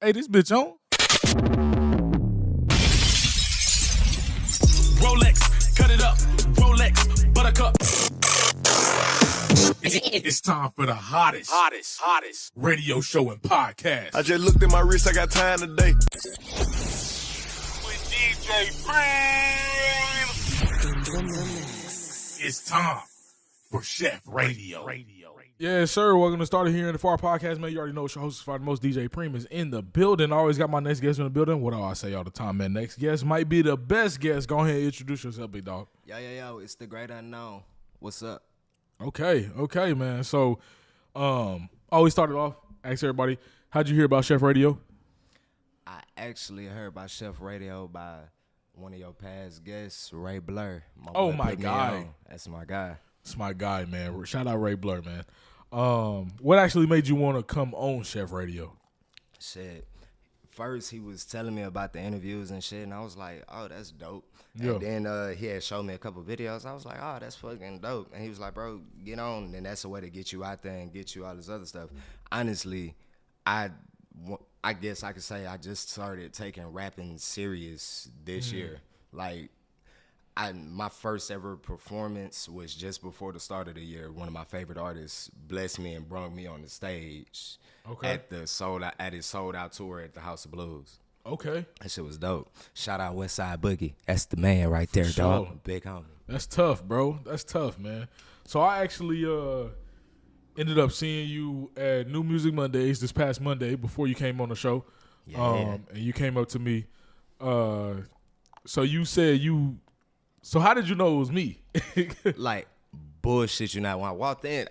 Hey, this bitch on? Rolex, cut it up. Rolex, buttercup. It's time for the hottest radio show and podcast. I just looked at my wrist, I got time today. With DJ Prime. It's time for Shef Radio. Yeah, sir. Welcome to Started Here in the Far Podcast, man. You already know it's your host, Far the Most. DJ Prime is in the building. I always got my next guest in the building. What do I say all the time, man? Next guest might be the best guest. Go ahead and introduce yourself, big dog. Yo, it's the Great Unknown. What's up? Okay, man. So, always started off, ask everybody, how'd you hear about Shef Radio? I actually heard about Shef Radio by one of your past guests, Ray Blur. My guy. That's my guy. It's my guy, man. Shout out Ray Blur, man. What actually made you want to come on Shef Radio? Shit. First, he was telling me about the interviews and shit, and I was like, oh, that's dope. Yeah. And then he had showed me a couple videos. I was like, oh, that's fucking dope. And he was like, bro, get on. And that's a way to get you out there and get you all this other stuff. Honestly, I guess I could say I just started taking rapping serious this year. Like, my first ever performance was just before the start of the year. One of my favorite artists blessed me and brought me on the stage at his sold out tour at the House of Blues. Okay. That shit was dope. Shout out Westside Boogie. That's the man right there, dog. Sure. Big homie. That's tough, bro. That's tough, man. So I actually ended up seeing you at New Music Mondays this past Monday before you came on the show. Yeah. And you came up to me. So you said So how did you know it was me? Like, bullshit you not. When I walked in,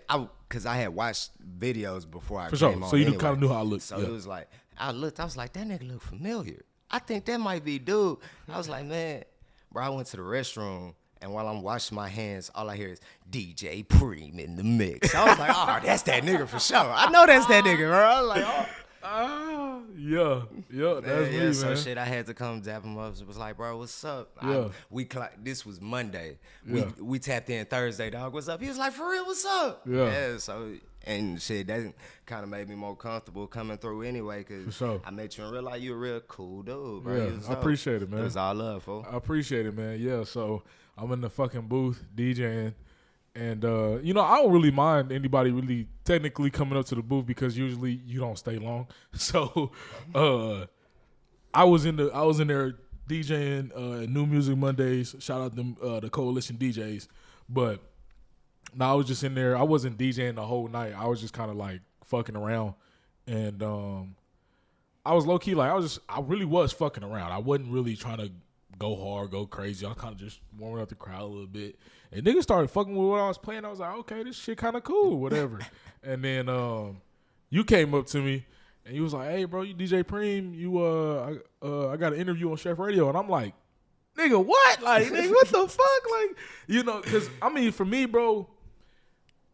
because I had watched videos before I For came sure. on So you anyway. kind of knew how I looked. So yeah. it was like, I was like, that nigga look familiar. I think that might be dude. I was like, man, bro, I went to the restroom, and while I'm washing my hands, all I hear is DJ Prime in the mix. I was like, oh, that's that nigga for sure. I know that's that nigga, bro. I was like, oh. Yeah, that's me, man. So shit, I had to come dap him up. It was like, bro, what's up? Yeah. This was Monday. Yeah. We tapped in Thursday, dog. What's up? He was like, for real, what's up? Yeah. So, and shit, that kind of made me more comfortable coming through anyway, because sure. I met you and realized you're a real cool dude, bro. Yeah, I appreciate it, man. It was all love, fool. I appreciate it, man. Yeah, so I'm in the fucking booth DJing. And, I don't really mind anybody really technically coming up to the booth because usually you don't stay long. So I was in there DJing New Music Mondays. Shout out them the Coalition DJs. But no, I was just in there. I wasn't DJing the whole night. I was just kind of like fucking around. And I was low key like I really was fucking around. I wasn't really trying to go hard, go crazy. I was kind of just warming up the crowd a little bit. And niggas started fucking with what I was playing. I was like, okay, this shit kind of cool, whatever. And then you came up to me and you was like, hey, bro, you DJ Prime, I got an interview on Shef Radio. And I'm like, nigga, what? Like, nigga, what the fuck? Like, because, I mean, for me, bro,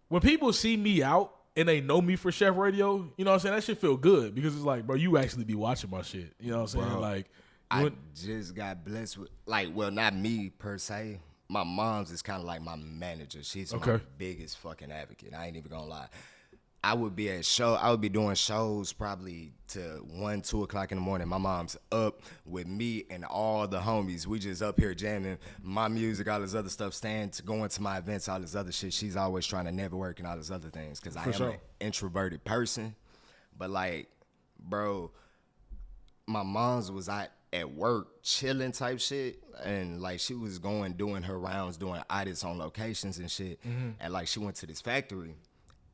when people see me out and they know me for Shef Radio, you know what I'm saying? That shit feel good because it's like, bro, you actually be watching my shit. You know what I'm saying? Bro, like, I just got blessed with, like, well, not me per se. My mom's is kind of like my manager. She's my biggest fucking advocate. I ain't even gonna lie. I would be doing shows probably to 1, 2 o'clock in the morning. My mom's up with me and all the homies. We just up here jamming my music, all this other stuff, going to my events, all this other shit. She's always trying to network and all this other things because I am an introverted person. But like, bro, my mom's was at work chilling type shit, and like she was doing her rounds, doing audits on locations and shit. And like she went to this factory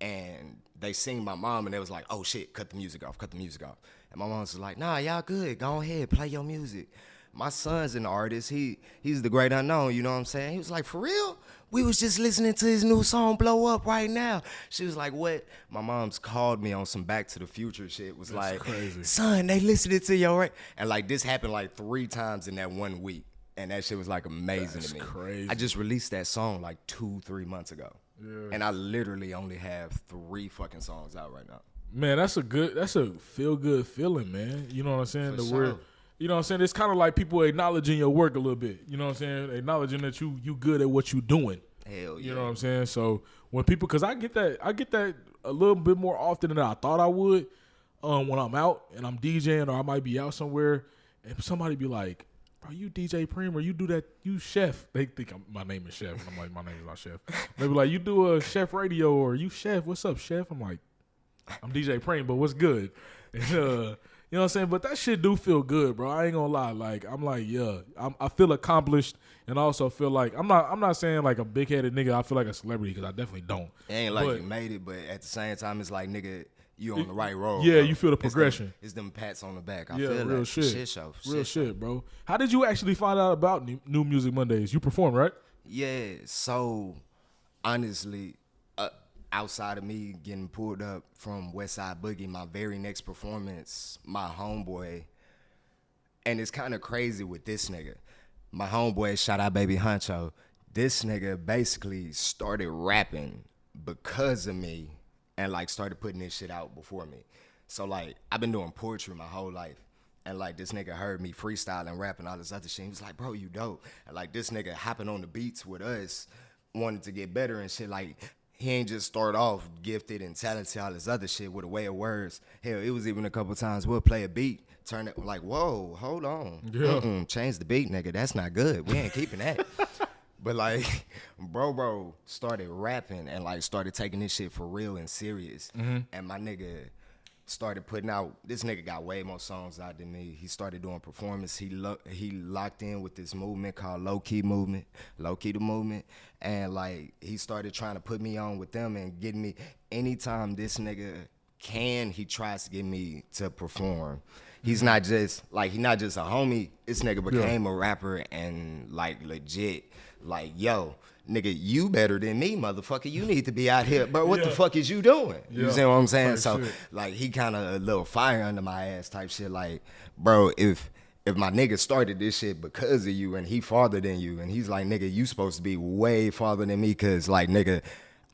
and they seen my mom and they was like, oh shit, cut the music off. And my mom was like, nah, y'all good, go ahead, play your music. My son's an artist, he's the Great Unknown, you know what I'm saying? He was like, for real? We was just listening to his new song Blow Up right now. She was like, what? My mom's called me on some Back to the Future shit. Was like, crazy. Son, they listening to your and like this happened like 3 times in that 1 week. And that shit was like amazing to me. Crazy. I just released that song like 2-3 months ago. Yeah. And I literally only have 3 fucking songs out right now. Man, that's a feel good feeling, man. You know what I'm saying? Sure. You know what I'm saying? It's kind of like people acknowledging your work a little bit. You know what I'm saying? Acknowledging that you good at what you doing. Hell yeah. You know what I'm saying? So when people, because I get that a little bit more often than I thought I would. when I'm out and I'm DJing, or I might be out somewhere, and somebody be like, "Bro, you DJ Preem, or you do that? You Chef?" They think my name is Chef, and I'm like, "My name is not Chef." They be like, "You do a Chef Radio, or you Chef? What's up, Chef?" I'm like, "I'm DJ Preem, but what's good?" And, you know what I'm saying? But that shit do feel good, bro. I ain't gonna lie. Like, I'm like, yeah, I feel accomplished, and I also feel like I'm not saying like a big headed nigga. I feel like a celebrity because I definitely don't. It ain't like you made it, but at the same time, it's like, nigga, you on the right road. Yeah, bro. you feel the progression. It's them pats on the back. I Yeah, feel real that. shit. Show. Real shit, bro. How did you actually find out about New Music Mondays? You perform, right? Yeah. So honestly, outside of me getting pulled up from Westside Boogie, my very next performance, my homeboy, and it's kind of crazy with this nigga. My homeboy, shout out Baby Huncho, this nigga basically started rapping because of me and like started putting this shit out before me. So like I've been doing poetry my whole life. And like this nigga heard me freestyling, rapping, all this other shit. He was like, bro, you dope. And like this nigga hopping on the beats with us, wanted to get better and shit. Like he ain't just start off gifted and talented, all this other shit with a way of words. Hell, it was even a couple times we'll play a beat, turn it like, whoa, hold on. Yeah. Change the beat, nigga. That's not good. We ain't keeping that. But like, bro started rapping and like started taking this shit for real and serious. Mm-hmm. And my nigga started putting out, this nigga got way more songs out than me. He started doing performance. He locked in with this movement called Low Key the Movement. And like, he started trying to put me on with them and getting me, anytime this nigga he tries to get me to perform. He's not just a homie. This nigga became a rapper and like legit, like, yo, nigga, you better than me, motherfucker. You need to be out here. But what the fuck is you doing? You see what I'm saying? So, like, he kind of a little fire under my ass type shit. Like, bro, if my nigga started this shit because of you and he farther than you, and he's like, nigga, you supposed to be way farther than me because, like, nigga,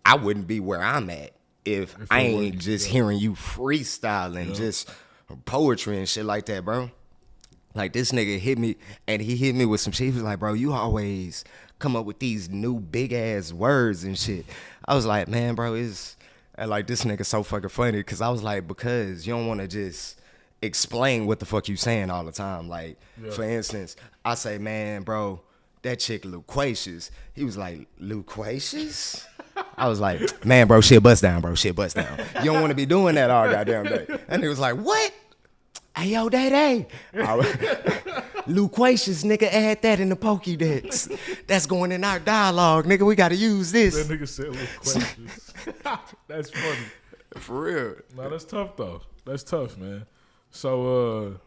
I wouldn't be where I'm at if I ain't just hearing you freestyling, just poetry and shit like that, bro. Like, this nigga hit me, and he hit me with some shit. He was like, bro, you always come up with these new big-ass words and shit. I was like, man, bro, and like, this nigga so fucking funny, because I was like, because you don't want to just explain what the fuck you saying all the time. Like, for instance, I say, man, bro, that chick loquacious. He was like, loquacious? I was like, man, bro, shit bust down, bro, shit bust down. You don't want to be doing that all goddamn day. And he was like, what? Hey, yo, Day. Loquacious, nigga, add that in the Pokédex. That's going in our dialogue, nigga. We got to use this. That nigga said loquacious. That's funny. For real. No, that's tough, though. That's tough, man. So,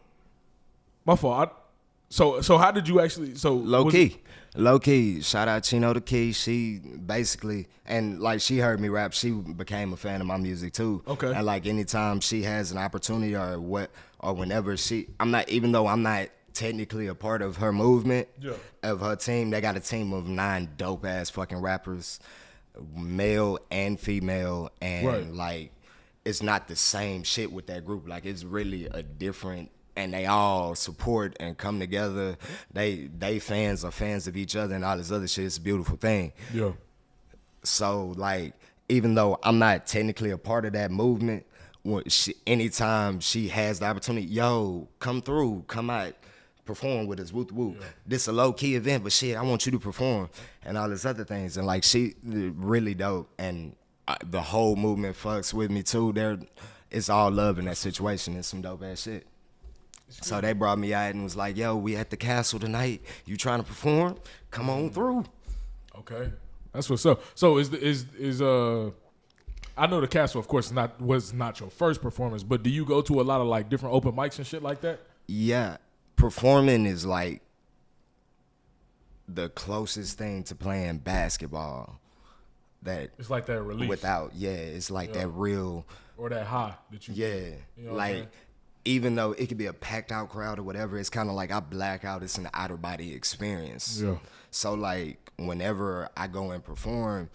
my fault. So how did you actually, Low key. Shout out Chino the Key. She basically, and like, she heard me rap. She became a fan of my music too. Okay. And like, anytime she has an opportunity or whenever even though I'm not technically a part of her movement, of her team, they got a team of 9 dope ass fucking rappers, male and female, and like, it's not the same shit with that group. Like, it's really a different, and they all support and come together. They fans are fans of each other and all this other shit. It's a beautiful thing. Yeah. So like, even though I'm not technically a part of that movement, anytime she has the opportunity, yo, come through, come out, perform with us, whoop whoop. Yeah. This a low key event, but shit, I want you to perform and all this other things. And like, she really dope, and the whole movement fucks with me too. It's all love in that situation. It's some dope ass shit. So they brought me out and was like, yo, we at the castle tonight. You trying to perform? Come on through. Okay. That's what's up. So I know the castle, of course, was not your first performance, but do you go to a lot of like different open mics and shit like that? Yeah. Performing is like the closest thing to playing basketball. That it's like that release. It's like that real. Or that high that you feel, you know like, even though it could be a packed out crowd or whatever, it's kind of like I black out. It's an outer body experience. Yeah. So like, whenever I go and perform,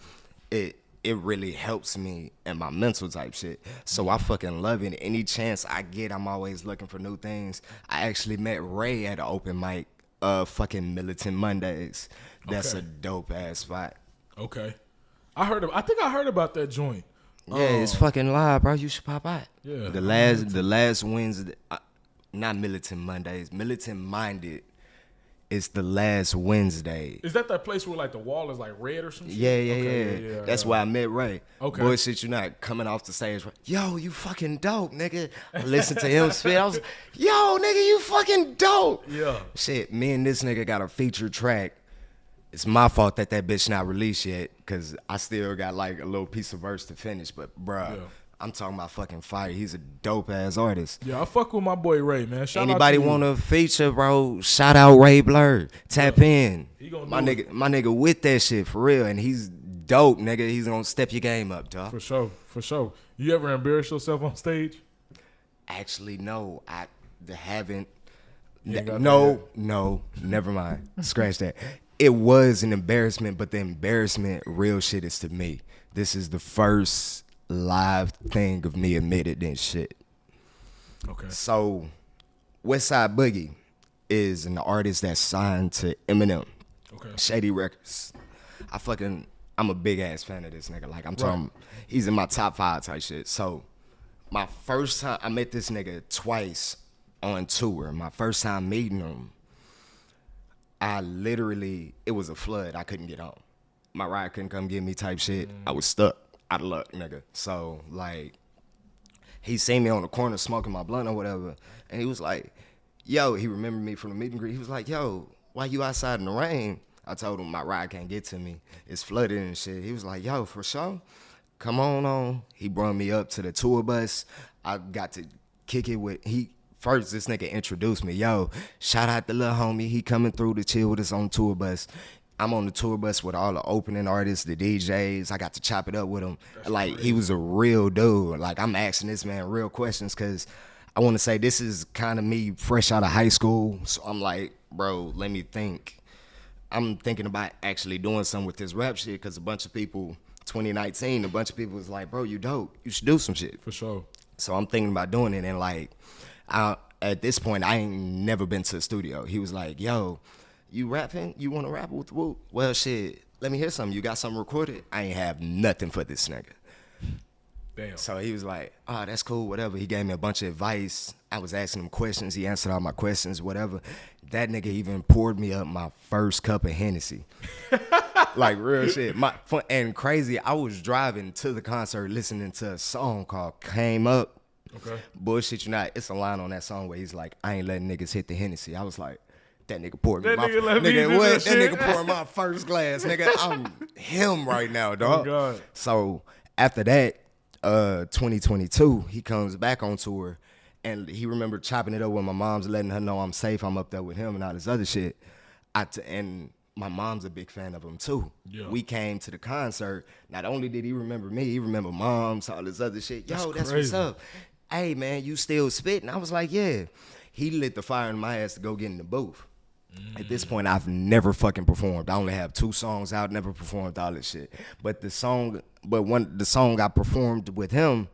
it really helps me in my mental type shit. So I fucking love it. Any chance I get, I'm always looking for new things. I actually met Ray at an open mic, fucking Militant Mondays. That's a dope ass spot. Okay. I think I heard about that joint. Yeah, it's fucking live, bro. You should pop out. Yeah. The last Wednesday, not Militant Mondays. Militant Minded. It's the last Wednesday. Is that place where like the wall is like red or something? Yeah. That's where I met Ray. Okay. Bullshit, you not coming off the stage. Yo, you fucking dope, nigga. I listened to him spit. I was, yo, nigga, you fucking dope. Yeah. Shit, me and this nigga got a feature track. It's my fault that bitch not released yet, because I still got like a little piece of verse to finish. But, bruh, I'm talking about fucking fire. He's a dope-ass artist. Yeah, I fuck with my boy Ray, man. Anybody want to feature, bro, shout out Ray Blur. Tap in. My nigga with that shit, for real. And he's dope, nigga. He's going to step your game up, dog. For sure. You ever embarrass yourself on stage? Actually, no. I haven't. No, never mind. Scratch that. It was an embarrassment, but the embarrassment, real shit, is to me. This is the first live thing of me admitted and shit. Okay. So, Westside Boogie is an artist that's signed to Eminem. Okay. Shady Records. I'm a big ass fan of this nigga. Like, I'm talking, he's in my top 5 type shit. So, my first time, I met this nigga twice on tour. My first time meeting him, it was a flood. I couldn't get on. My ride couldn't come get me type shit. I was stuck. Out of luck, nigga. So, like, he seen me on the corner smoking my blunt or whatever, and he was like, yo, he remembered me from the meet and greet. He was like, yo, why you outside in the rain? I told him my ride can't get to me. It's flooded and shit. He was like, yo, for sure. Come on. He brought me up to the tour bus. I got to kick it with, first, this nigga introduced me. Yo, shout out the little homie. He coming through to chill with us on the tour bus. I'm on the tour bus with all the opening artists, the DJs. I got to chop it up with him. Like, he was a real dude. Like, I'm asking this man real questions because I want to say this is kind of me fresh out of high school. So I'm like, bro, let me think. I'm thinking about actually doing something with this rap shit because a bunch of people, 2019, a bunch of people was like, bro, you dope. You should do some shit. For sure. So I'm thinking about doing it. And, like, at this point, I ain't never been to a studio. He was like, yo, you rapping? You want to rap with Whoop? Well, shit, let me hear something. You got something recorded? I ain't have nothing for this nigga. Damn. So he was like, oh, that's cool, whatever. He gave me a bunch of advice. I was asking him questions. He answered all my questions, whatever. That nigga even poured me up my first cup of Hennessy. Like, real shit. And crazy, I was driving to the concert listening to a song called Came Up. Okay. Bullshit you not. It's a line on that song where he's like, I ain't letting niggas hit the Hennessy. I was like, that nigga poured me That my nigga let me do nigga, what? that That shit. nigga poured my first glass. Nigga, I'm him right now, dog. Oh, God. So after that, 2022, he comes back on tour, and he remembered chopping it up with my mom's, letting her know I'm safe. I'm up there with him and all this other shit. And my mom's a big fan of him too. Yeah. We came to the concert. Not only did he remember me, he remembered moms, all this other shit. Yo, that's what's up. Hey man, you still spitting? I was like, yeah. He lit the fire in my ass to go get in the booth. At this point, I've never fucking performed. I only have 2 songs out, never performed all this shit. But the song I performed with him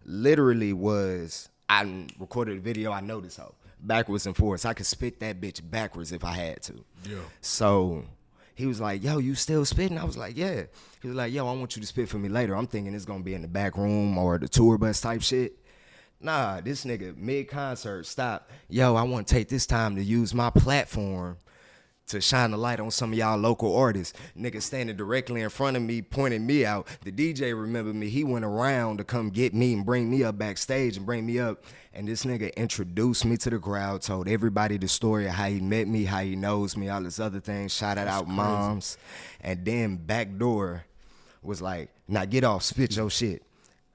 literally was, I recorded a video, I know this hoe, backwards and forwards. I could spit that bitch backwards if I had to. Yeah. So he was like, yo, you still spitting? I was like, yeah. He was like, yo, I want you to spit for me later. I'm thinking it's gonna be in the back room or the tour bus type shit. Nah, this nigga mid-concert stopped. Yo, I want to take this time to use my platform to shine the light on some of y'all local artists. Nigga standing directly in front of me, pointing me out. The DJ remembered me. He went around to come get me and bring me up backstage and bring me up. And this nigga introduced me to the crowd, told everybody the story of how he met me, how he knows me, all this other things, shouted out moms. And then backdoor was like, now get off, spit your shit.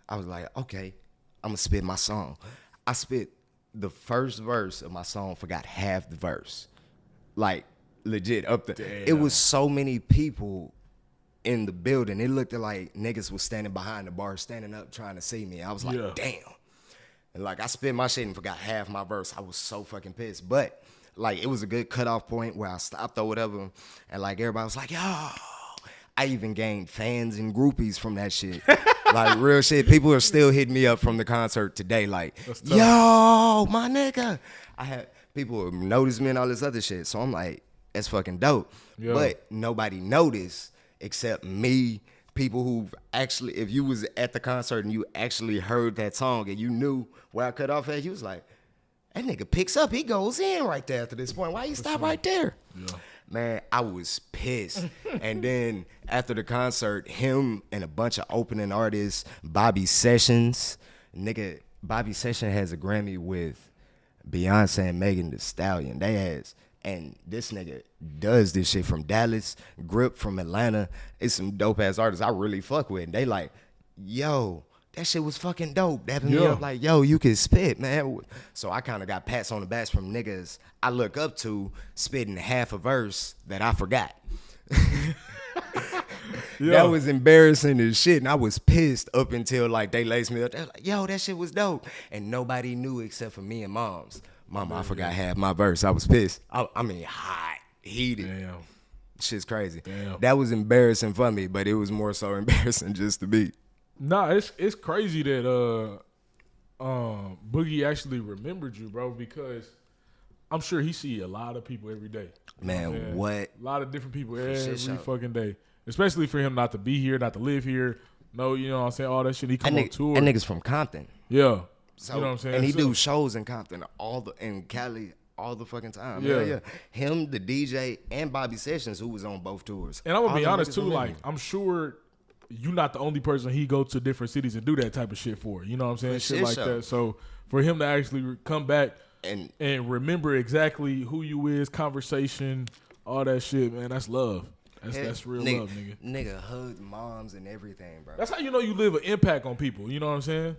I was like, okay. I'm going to spit my song. I spit the first verse of my song, forgot half the verse. Like, legit, up there. Damn. It was so many people in the building. It looked like niggas was standing behind the bar, standing up, trying to see me. I was like, damn. And, like, I spit my shit and forgot half my verse. I was so fucking pissed. But, like, it was a good cutoff point where I stopped or whatever. And, like, everybody was like, yo. I even gained fans and groupies from that shit. Like, real shit. People are still hitting me up from the concert today. Like, yo, my nigga. I had people notice me and all this other shit. So I'm like, that's fucking dope. Yeah. But nobody noticed except me, people who actually, if you was at the concert and you actually heard that song and you knew where I cut off at, you was like, that nigga picks up, he goes in right there after this point. Why you stop right there? Yeah. Man, I was pissed. And then after the concert, him and a bunch of opening artists, Bobby Sessions, Bobby Sessions has a Grammy with Beyonce and Megan Thee Stallion. They has, and this nigga does this shit from Dallas, Grip from Atlanta. It's some dope ass artists I really fuck with. And they like, yo, that shit was fucking dope. Dapping me up like, yo, you can spit, man. So I kind of got pats on the back from niggas I look up to spitting half a verse that I forgot. That was embarrassing as shit, and I was pissed up until like they laced me up. They're like, yo, that shit was dope. And nobody knew except for me and Moms. Mama, I forgot half my verse. I was pissed. I mean, hot, heated. Damn. Shit's crazy. Damn. That was embarrassing for me, but it was more so embarrassing just to be. Nah, it's crazy that Boogie actually remembered you, bro, because I'm sure he see a lot of people every day. Man, what? A lot of different people every fucking day. Especially for him not to be here, not to live here. No, you know what I'm saying? All that shit. He come on tour. And niggas from Compton. Yeah. So, you know what I'm saying? And he do shows in Compton in Cali all the fucking time. Yeah. Him, the DJ, and Bobby Sessions, who was on both tours. And I'm going to be honest, too, like, I'm sure you're not the only person he go to different cities and do that type of shit for. You know what I'm saying? Shit like that. So for him to actually come back and remember exactly who you is, conversation, all that shit, man, that's love. That's real love, nigga. Nigga hugged moms and everything, bro. That's how you know you leave an impact on people. You know what I'm saying?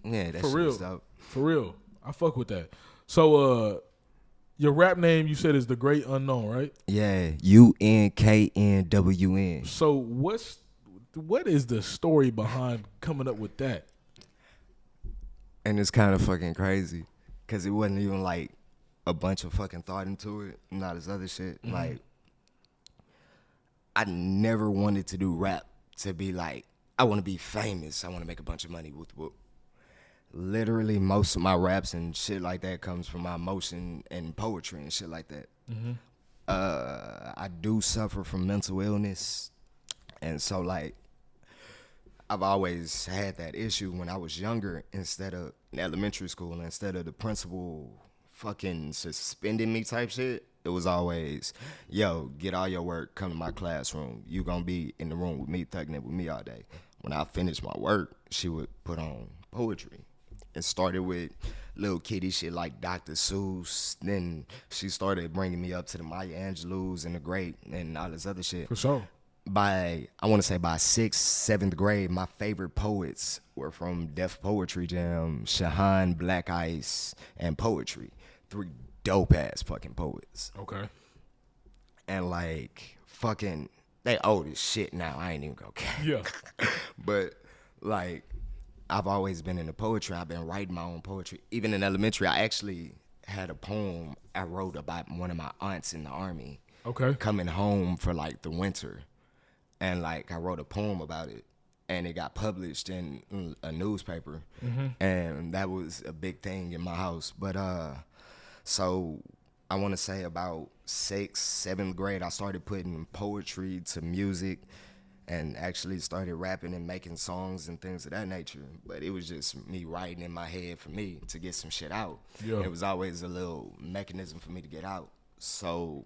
Yeah, that's for real. Dope. For real. I fuck with that. So, your rap name you said is The Great Unknown, right? Yeah, UNKNWN. So what is the story behind coming up with that? And it's kind of fucking crazy, cause it wasn't even like a bunch of fucking thought into it. Not this other shit. Mm-hmm. Like, I never wanted to do rap to be like, I want to be famous. I want to make a bunch of money. Whoop. Literally, most of my raps and shit like that comes from my emotion and poetry and shit like that. Mm-hmm. I do suffer from mental illness. And so, like, I've always had that issue when I was younger. Instead of in elementary school, instead of the principal fucking suspending me type shit, it was always, yo, get all your work, come to my classroom. You gonna be in the room with me, thugging it with me all day. When I finished my work, she would put on poetry. It started with little kiddie shit like Dr. Seuss. Then she started bringing me up to the Maya Angelou's and the Great and all this other shit. For sure. I want to say by 6th, 7th grade, my favorite poets were from Def Poetry Jam, Shahan, Black Ice, and Poetry. 3 dope-ass fucking poets. Okay. And, like, fucking, they old as shit now. I ain't even gonna care. Yeah. But, like, I've always been into poetry. I've been writing my own poetry. Even in elementary, I actually had a poem I wrote about one of my aunts in the Army. Okay. Coming home for, like, the winter. And, like, I wrote a poem about it. And it got published in a newspaper. Mm-hmm. And that was a big thing in my house. But, so I want to say about 6th, 7th grade, I started putting poetry to music and actually started rapping and making songs and things of that nature. But it was just me writing in my head for me to get some shit out. Yeah. It was always a little mechanism for me to get out. So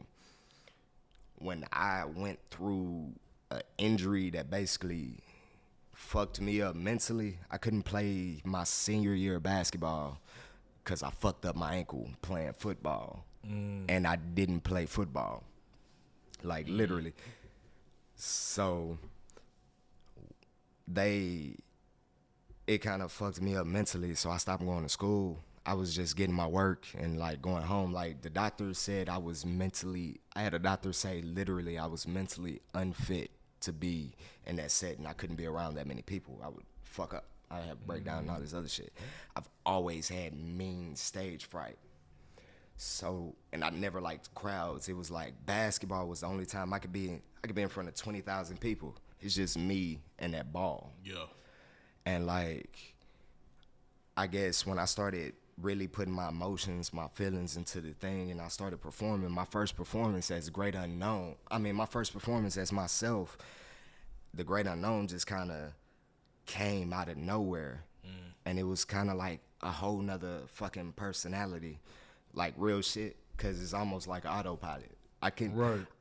when I went through an injury that basically fucked me up mentally, I couldn't play my senior year of basketball because I fucked up my ankle playing football. And I didn't play football. Like, literally. So, it kind of fucked me up mentally, so I stopped going to school. I was just getting my work and, like, going home. Like, the doctor said I had a doctor say, literally, I was mentally unfit to be in that setting. I couldn't be around that many people. I would fuck up. I have breakdown and all this other shit. I've always had mean stage fright. So, and I never liked crowds. It was like basketball was the only time I could be in front of 20,000 people. It's just me and that ball. Yeah. And like, I guess when I started really putting my emotions, my feelings into the thing, and I started performing, my first performance as my first performance as myself, The Great Unknown just kind of came out of nowhere. And it was kind of like a whole nother fucking personality, like real shit, because it's almost like autopilot. I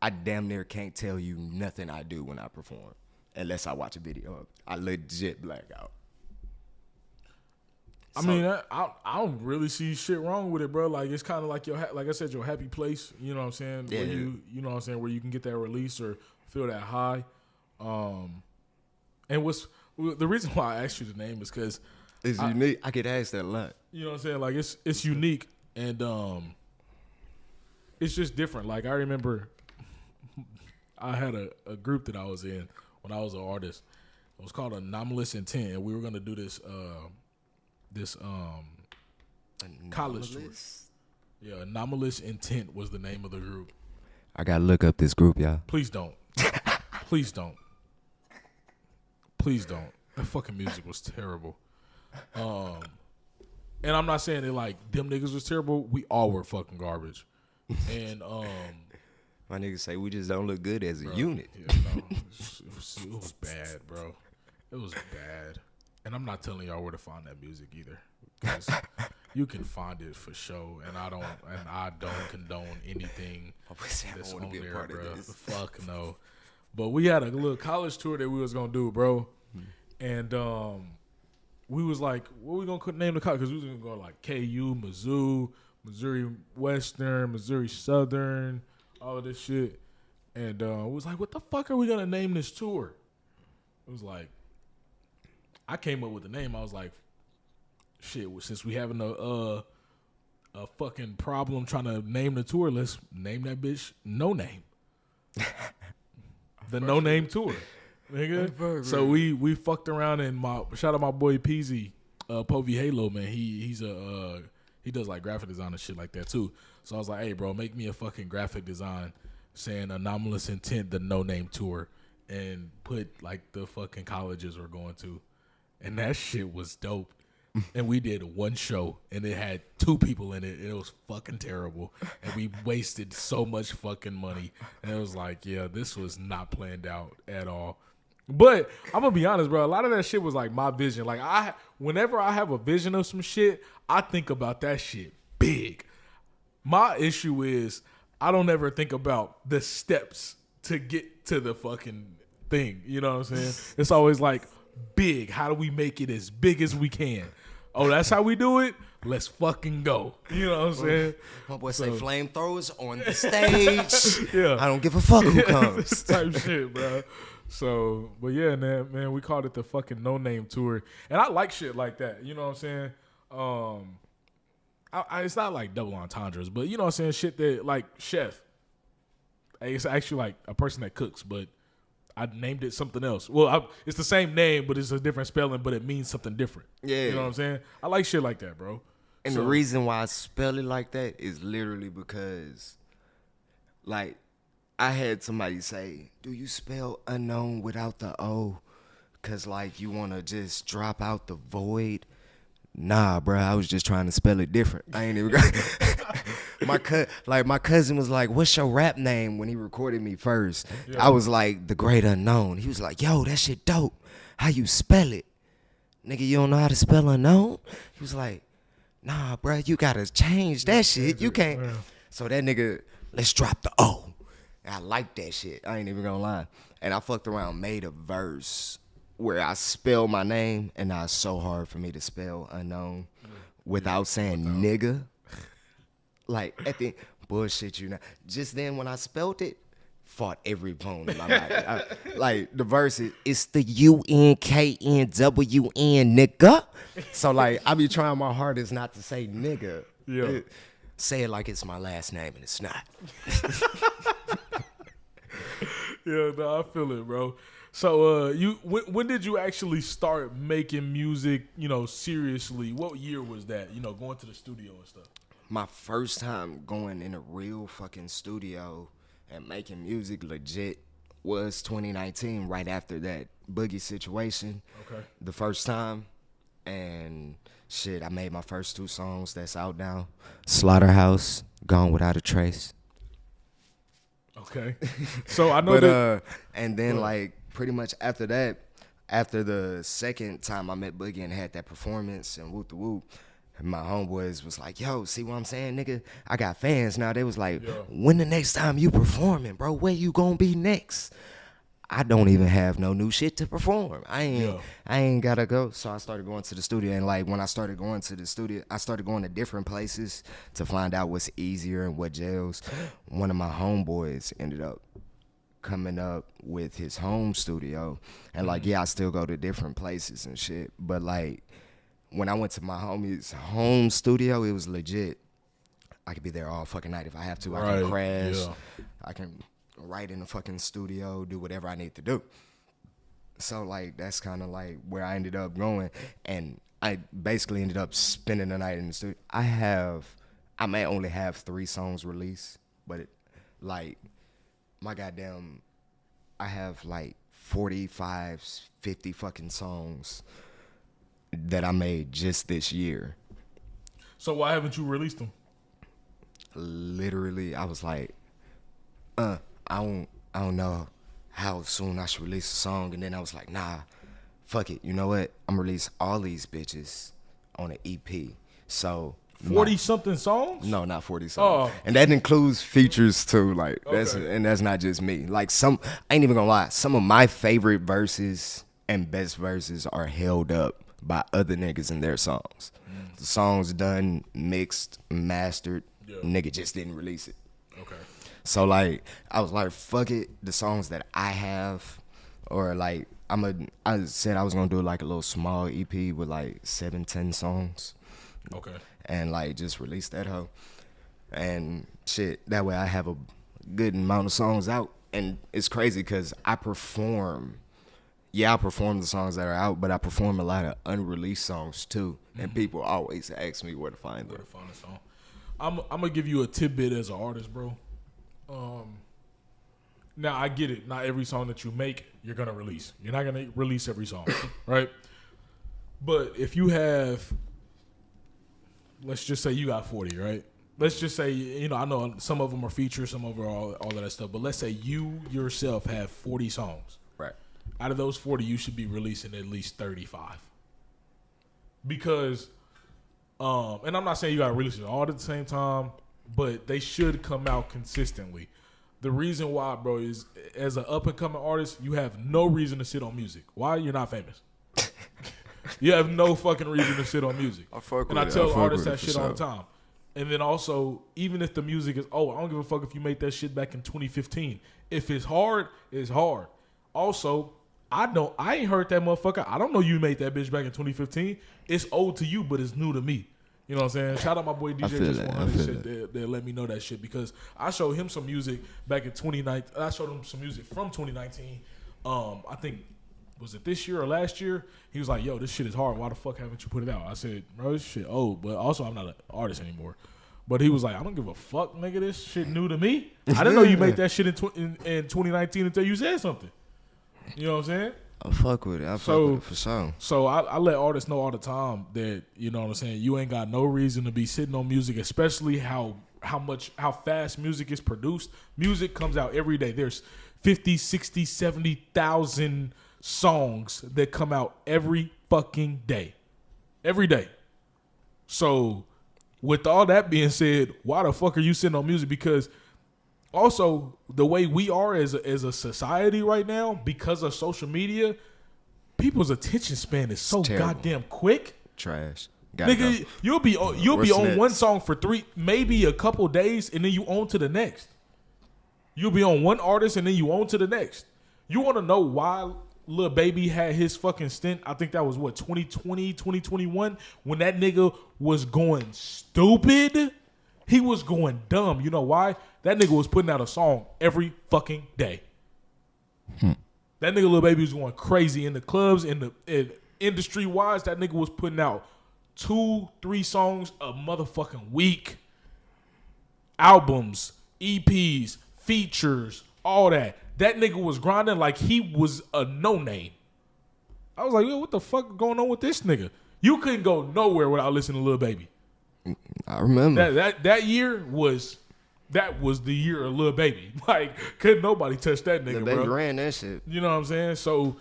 damn near can't tell you nothing I do when I perform unless I watch a video. I legit black out. I mean, I don't really see shit wrong with it, bro. Like, it's kind of like like I said, your happy place. You know what I'm saying? Yeah. Where you know what I'm saying, where you can get that release or feel that high. And the reason why I asked you the name is because it's unique. I get asked that a lot. You know what I'm saying? Like, it's unique, and it's just different. Like, I remember I had a group that I was in when I was an artist. It was called Anomalous Intent, and we were gonna do this college tour. Yeah, Anomalous Intent was the name of the group. I gotta look up this group, y'all. Please don't. Please don't. Please don't. That fucking music was terrible. And I'm not saying that like them niggas was terrible. We all were fucking garbage. And my niggas say we just don't look good as a unit. Yeah, no, it was bad, bro. It was bad. And I'm not telling y'all where to find that music either. 'Cause you can find it for sure, and I don't condone anything that's on there, bro. Fuck no. But we had a little college tour that we was gonna do, bro. And we was like, what we gonna name the college? Because we was gonna go like KU, Mizzou, Missouri Western, Missouri Southern, all of this shit. And we was like, what the fuck are we gonna name this tour? It was like, I came up with the name. I was like, shit, since we having a fucking problem trying to name the tour, let's name that bitch No Name. The No Name Tour. Nigga. So we fucked around, and shout out my boy Peasy, Povey Halo, man. He does like graphic design and shit like that too. So I was like, hey bro, make me a fucking graphic design saying Anomalous Intent, the No Name Tour, and put like the fucking colleges we're going to. And that shit was dope. And we did one show, and it had 2 people in it, and it was fucking terrible. And we wasted so much fucking money. And it was like, yeah, this was not planned out at all. But I'm gonna be honest, bro. A lot of that shit was like my vision. Like whenever I have a vision of some shit, I think about that shit big. My issue is I don't ever think about the steps to get to the fucking thing. You know what I'm saying? It's always like big. How do we make it as big as we can? Oh, that's how we do it? Let's fucking go. You know what I'm saying? My boy say flamethrowers on the stage. Yeah. I don't give a fuck who comes. Type shit, bro. So, but yeah, man, we called it the fucking No Name Tour. And I like shit like that. You know what I'm saying? It's not like double entendres, but you know what I'm saying? Shit that, like, Shef. It's actually like a person that cooks, but I named it something else. Well, it's the same name, but it's a different spelling, but it means something different. Yeah. You know what I'm saying? I like shit like that, bro. And the reason why I spell it like that is literally because, like, I had somebody say, do you spell unknown without the O? Because, like, you want to just drop out the void? Nah, bro, I was just trying to spell it different. I ain't even my cousin was like, what's your rap name when he recorded me first? Yeah. I was like, The Great Unknown. He was like, yo, that shit dope. How you spell it? Nigga, you don't know how to spell unknown? He was like, nah, bro, you got to change that shit. You can't. Yeah. So that nigga, let's drop the O. I like that shit. I ain't even gonna lie. And I fucked around, made a verse where I spell my name, and now it's so hard for me to spell unknown without saying nigga. Like, at the bullshit, you know. Just then when I spelled it, fought every bone in my body. Like, the verse is, it's the UNKNWN, nigga. So, like, I be trying my hardest not to say nigga. Yeah. Say it like it's my last name, and it's not. Yeah, no, I feel it, bro. So, when did you actually start making music, you know, seriously? What year was that, you know, going to the studio and stuff? My first time going in a real fucking studio and making music legit was 2019, right after that Boogie situation. Okay. The first time. And shit, I made my first 2 songs that's out now. Slaughterhouse, Gone Without a Trace. Okay. So I know that. And then, like, pretty much after that, after the second time I met Boogie and had that performance and whoop the whoop, my homeboys was like, yo, see what I'm saying, nigga? I got fans now. They was like, when the next time you performing, bro? Where you gonna be next? I don't even have no new shit to perform. I ain't gotta go. So I started going to the studio, and like when I started going to the studio, I started going to different places to find out what's easier and what gels. One of my homeboys ended up coming up with his home studio, and like I still go to different places and shit. But like when I went to my homie's home studio, it was legit. I could be there all fucking night if I have to. I can crash. I can write in the fucking studio, do whatever I need to do. So like that's kind of like where I ended up going, and I basically ended up spending the night in the studio. I may only have 3 songs released, but like my goddamn, I have like 45, 50 fucking songs that I made just this year. So why haven't you released them? Literally, I was like, I don't know how soon I should release a song, and then I was like, nah, fuck it. You know what? I'm gonna release all these bitches on an EP. So 40 something songs? No, not 40 songs. And that includes features too. Like that's not just me. Like I ain't even gonna lie. Some of my favorite verses and best verses are held up by other niggas in their songs. The song's done, mixed, mastered. Nigga just didn't release it. Okay. So like I was like, fuck it, the songs that I have, or like I said I was gonna do like a little small EP with like 7-10 songs. Okay. And like just release that hoe. And shit, that way I have a good amount of songs out. And it's crazy because I perform the songs that are out, but I perform a lot of unreleased songs too. And people always ask me where to find them. Where to find a song. I'm gonna give you a tidbit as an artist, bro. Now I get it. Not every song that you make, you're gonna release. You're not gonna release every song, right? But if you have, let's just say you got 40, right? Let's just say, I know some of them are features, some of them are all of that stuff. But let's say you yourself have 40 songs. Right. Out of those 40, you should be releasing at least 35. Because, and I'm not saying you gotta release it all at the same time, but they should come out consistently. The reason why, bro, is as an up-and-coming artist, you have no reason to sit on music. Why? You're not famous. You have no fucking reason to sit on music. I tell artists that shit all the time. And then also, even if the music is, I don't give a fuck if you made that shit back in 2015. If it's hard, it's hard. Also, I ain't heard that motherfucker. I don't know you made that bitch back in 2015. It's old to you, but it's new to me. You know what I'm saying? Shout out my boy DJ Just 100 shit. They let me know that shit because I showed him some music back in 2019. I showed him some music from 2019. I think, was it this year or last year? He was like, yo, this shit is hard. Why the fuck haven't you put it out? I said, bro, this shit old. But also, I'm not an artist anymore. But he was like, I don't give a fuck, nigga. This shit new to me. I didn't know you made that shit in 2019 until you said something. You know what I'm saying? I fuck with it. I fuck with it for sure. So I let artists know all the time that, you know what I'm saying, you ain't got no reason to be sitting on music, especially how fast music is produced. Music comes out every day. There's 50, 60, 70,000 songs that come out every fucking day. Every day. So with all that being said, why the fuck are you sitting on music? Because also, the way we are as a society right now, because of social media, people's attention span is so goddamn quick. Trash. Nigga, you'll be on one song for maybe a couple days, and then you on to the next. You'll be on one artist, and then you on to the next. You want to know why Lil Baby had his fucking stint? I think that was, 2020, 2021? When that nigga was going stupid? He was going dumb. You know why? That nigga was putting out a song every fucking day. That nigga Lil Baby was going crazy in the clubs, in industry-wise. That nigga was putting out 2-3 songs a motherfucking week. Albums, EPs, features, all that. That nigga was grinding like he was a no-name. I was like, yo, what the fuck going on with this nigga? You couldn't go nowhere without listening to Lil Baby. I remember. That year was that was the year of Lil Baby. Like, couldn't nobody touch that nigga, Lil bro. Baby ran that shit. You know what I'm saying? So,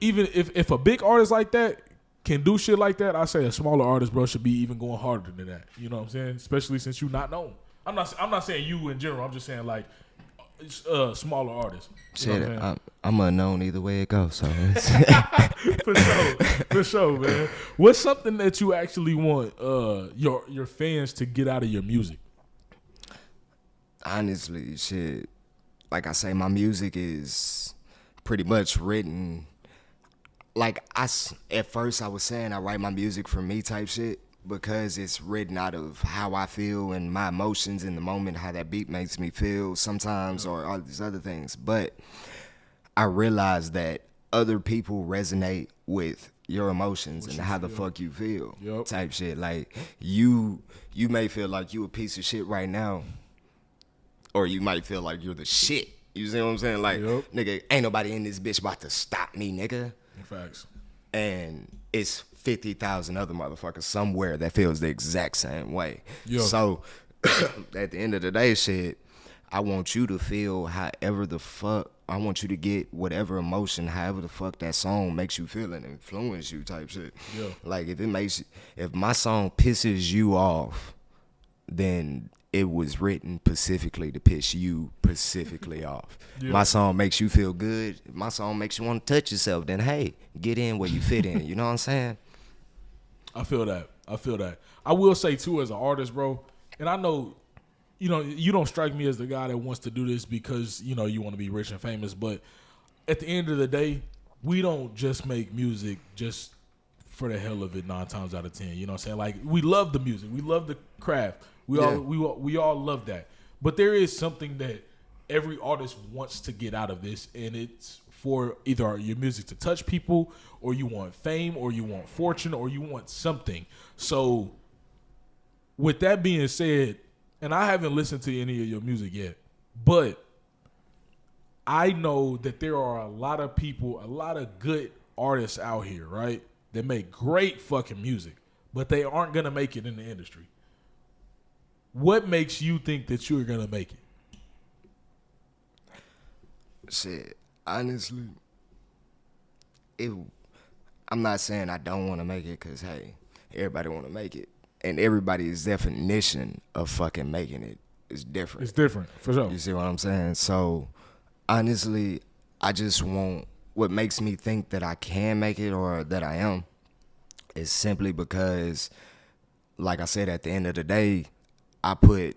even if a big artist like that can do shit like that, I say a smaller artist, bro, should be even going harder than that. You know what I'm saying? Especially since you're not known. I'm not saying you in general. I'm just saying like smaller artists. Shit, I'm unknown either way it goes. So for sure, man. What's something that you actually want your fans to get out of your music? Honestly, shit, like I say, my music is pretty much written. Like at first I was saying I write my music for me type shit because it's written out of how I feel and my emotions in the moment, how that beat makes me feel sometimes, or all these other things. But I realized that other people resonate with your emotions and how the fuck you feel type shit. Like you may feel like you a piece of shit right now, or you might feel like you're the shit. You see what I'm saying? Like, nigga, ain't nobody in this bitch about to stop me, nigga. Facts. And it's 50,000 other motherfuckers somewhere that feels the exact same way. So at the end of the day, shit, I want you to feel however the fuck, I want you to get whatever emotion, however the fuck that song makes you feel and influence you type shit. Like if my song pisses you off, then it was written specifically to piss you specifically off. My song makes you feel good. If my song makes you want to touch yourself, then hey, get in where you fit in. You know what I'm saying? I feel that. I will say too, as an artist, bro, and I know, you don't strike me as the guy that wants to do this because, you want to be rich and famous, but at the end of the day, we don't just make music just for the hell of it 9 times out of 10. You know what I'm saying? Like, we love the music. We love the craft. We all love that. But there is something that every artist wants to get out of this, and it's for either your music to touch people, or you want fame, or you want fortune, or you want something. So with that being said, and I haven't listened to any of your music yet, but I know that there are a lot of people, a lot of good artists out here, right, that make great fucking music, but they aren't going to make it in the industry. What makes you think that you're going to make it? Shit, honestly, I'm not saying I don't want to make it because, hey, everybody want to make it. And everybody's definition of fucking making it is different. It's different, for sure. You see what I'm saying? So, honestly, I just want, what makes me think that I can make it or that I am is simply because, like I said, at the end of the day, I put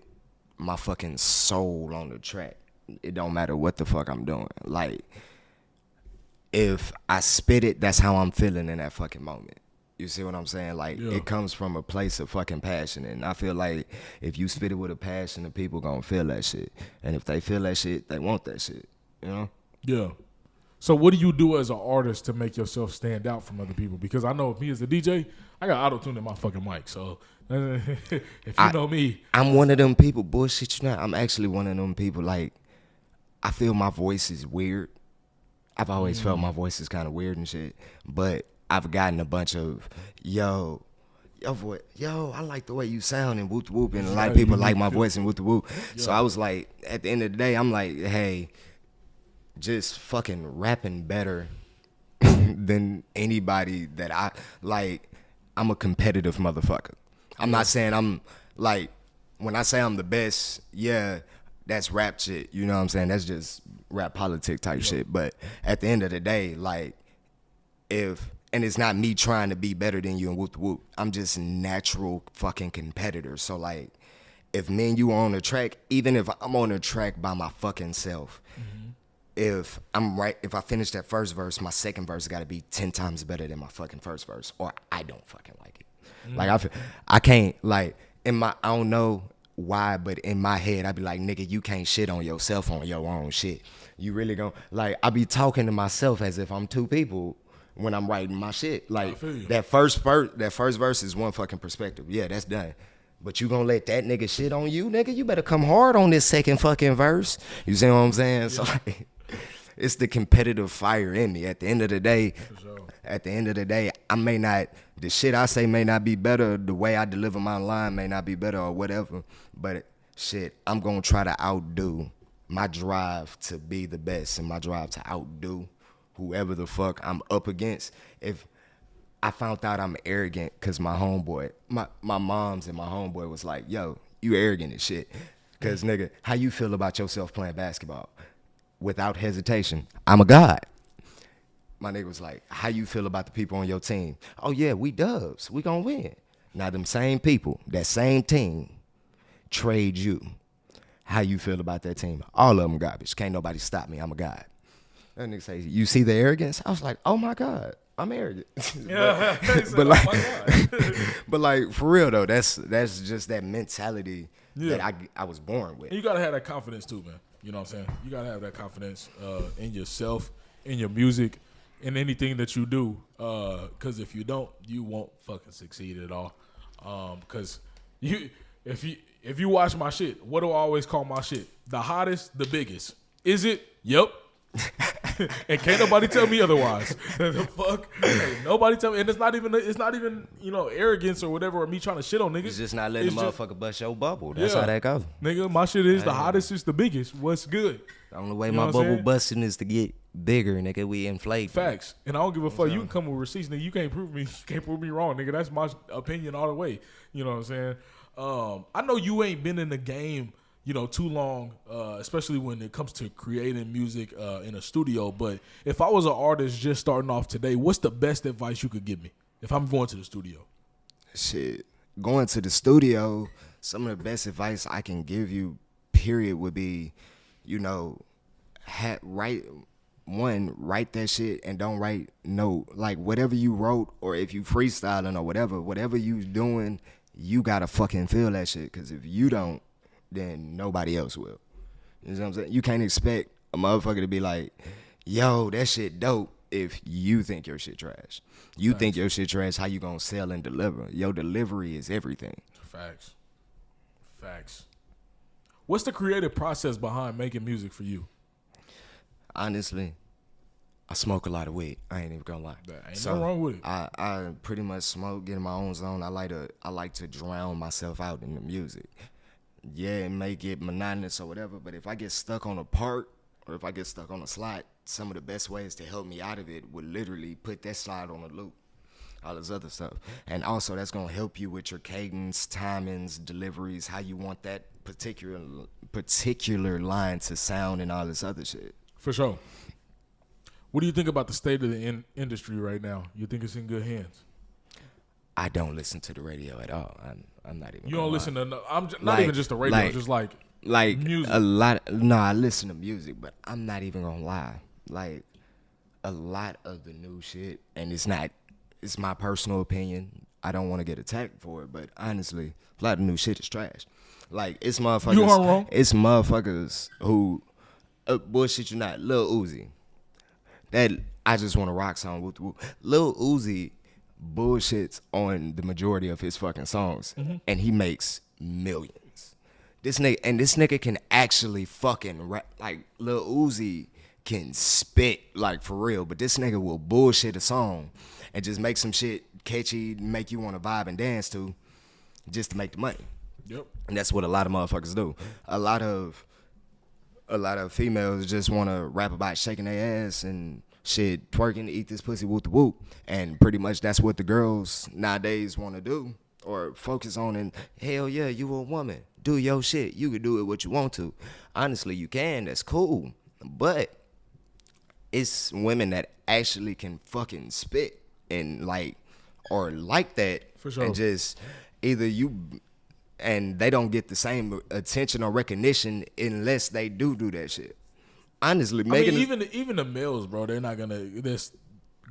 my fucking soul on the track. It don't matter what the fuck I'm doing. Like, if I spit it, that's how I'm feeling in that fucking moment. You see what I'm saying? Like, it comes from a place of fucking passion. And I feel like if you spit it with a passion, the people gonna feel that shit. And if they feel that shit, they want that shit. You know? Yeah. So what do you do as an artist to make yourself stand out from other people? Because I know me as a DJ, I got auto-tune in my fucking mic. So if you know me. I'm one of them people, bullshit you not. I'm actually one of them people, like, I feel my voice is weird. I've always felt my voice is kind of weird and shit. But I've gotten a bunch of, yo, I like the way you sound and whoop whoop. And a lot of people like my voice and whoop whoop. So I was like, at the end of the day, I'm like, hey, just fucking rapping better than anybody that I like. I'm a competitive motherfucker. I'm not saying I'm like, when I say I'm the best, yeah, that's rap shit. You know what I'm saying? That's just rap politic type shit. But at the end of the day, like, and it's not me trying to be better than you and whoop whoop. I'm just natural fucking competitor. So like, if me and you are on a track, even if I'm on a track by my fucking self, if I finish that first verse, my second verse got to be 10 times better than my fucking first verse, or I don't fucking like it. Like I can't, like, I don't know why, but in my head I be like, nigga, you can't shit on yourself on your own shit. You really gon', like, I be talking to myself as if I'm two people when I'm writing my shit. Like, that first verse is one fucking perspective. Yeah, that's done. But you gonna let that nigga shit on you, nigga? You better come hard on this second fucking verse. You see what I'm saying? Yeah. So like, it's the competitive fire in me. At the end of the day, the shit I say may not be better, the way I deliver my line may not be better or whatever, but shit, I'm going to try to outdo my drive to be the best and my drive to outdo whoever the fuck I'm up against. If I found out I'm arrogant because my homeboy, my mom's and my homeboy was like, yo, you arrogant as shit. Because, nigga, how you feel about yourself playing basketball? Without hesitation, I'm a god. My nigga was like, how you feel about the people on your team? Oh, yeah, we dubs. We gonna win. Now, them same people, that same team, trade you. How you feel about that team? All of them garbage. Can't nobody stop me. I'm a god. That nigga say, you see the arrogance? I was like, oh, my God. I'm arrogant. Yeah, but like, oh my God. but like for real though, that's just that mentality that I was born with. And you gotta have that confidence too, man. You know what I'm saying? You gotta have that confidence in yourself, in your music, in anything that you do. Because if you don't, you won't fucking succeed at all. Because if you watch my shit, what do I always call my shit? The hottest, the biggest. Is it? Yep. And can't nobody tell me otherwise. The fuck? Ain't nobody tell me. And it's not even arrogance or whatever, or me trying to shit on niggas. It's just not letting the motherfucker bust your bubble. That's how that goes. Nigga, my shit is the hottest is the biggest. What's good? The only way my bubble busting is to get bigger, nigga. We inflate. Facts. And I don't give a fuck. You can come with receipts, nigga. You can't prove me wrong, nigga. That's my opinion all the way. You know what I'm saying? I know you ain't been in the game too long, especially when it comes to creating music in a studio. But if I was an artist just starting off today, what's the best advice you could give me if I'm going to the studio? Shit, going to the studio, some of the best advice I can give you, period, would be, write that shit and don't write like whatever you wrote, or if you freestyling or whatever you doing, you gotta fucking feel that shit. Because if you don't, then nobody else will. You know what I'm saying? You can't expect a motherfucker to be like, yo, that shit dope if you think your shit trash. You think your shit trash, how you gonna sell and deliver? Your delivery is everything. Facts. What's the creative process behind making music for you? Honestly, I smoke a lot of weed. I ain't even gonna lie. Ain't nothing wrong with it. I pretty much smoke, get in my own zone. I like to drown myself out in the music. Yeah, it may get monotonous or whatever, but if I get stuck on a part or if I get stuck on a slide, some of the best ways to help me out of it would literally put that slide on a loop, all this other stuff. And also that's going to help you with your cadence, timings, deliveries, how you want that particular line to sound and all this other shit. For sure. What do you think about the state of the industry right now? You think it's in good hands? I don't listen to the radio at all. I'm not even. You don't listen to? Not even just the radio, just like music. A lot. No, I listen to music, but I'm not even gonna lie. Like a lot of the new shit, and it's my personal opinion. I don't want to get attacked for it, but honestly, a lot of new shit is trash. Like it's motherfuckers. You aren't wrong. It's motherfuckers who bullshit you not. Lil Uzi. That I just want to rock song with Lil Uzi. Bullshits on the majority of his fucking songs, and he makes millions. This nigga can actually fucking rap. Like Lil Uzi can spit like for real, but this nigga will bullshit a song and just make some shit catchy, make you want to vibe and dance to, just to make the money. Yep. And that's what a lot of motherfuckers do. A lot of females just want to rap about shaking their ass and shit, twerking, eat this pussy, whoop the whoop. And pretty much that's what the girls nowadays want to do or focus on. And hell yeah, you a woman. Do your shit. You can do it what you want to. Honestly, you can. That's cool. But it's women that actually can fucking spit and like that. For sure. And just either you... And they don't get the same attention or recognition unless they do that shit. Honestly, even the males, bro, they're not gonna. This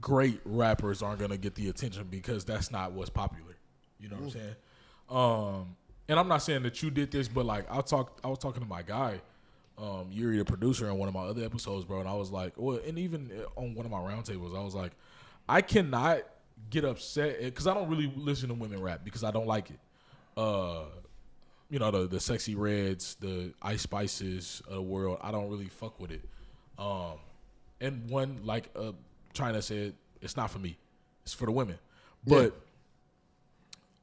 great rappers aren't gonna get the attention because that's not what's popular. You know what I'm saying? And I'm not saying that you did this, but like I was talking to my guy, Yuri, the producer, on one of my other episodes, bro, and I was like, well, and even on one of my roundtables, I was like, I cannot get upset because I don't really listen to women rap because I don't like it. The Sexy Reds, the Ice Spices of the world, I don't really fuck with it. And one, like China said, it's not for me. It's for the women. But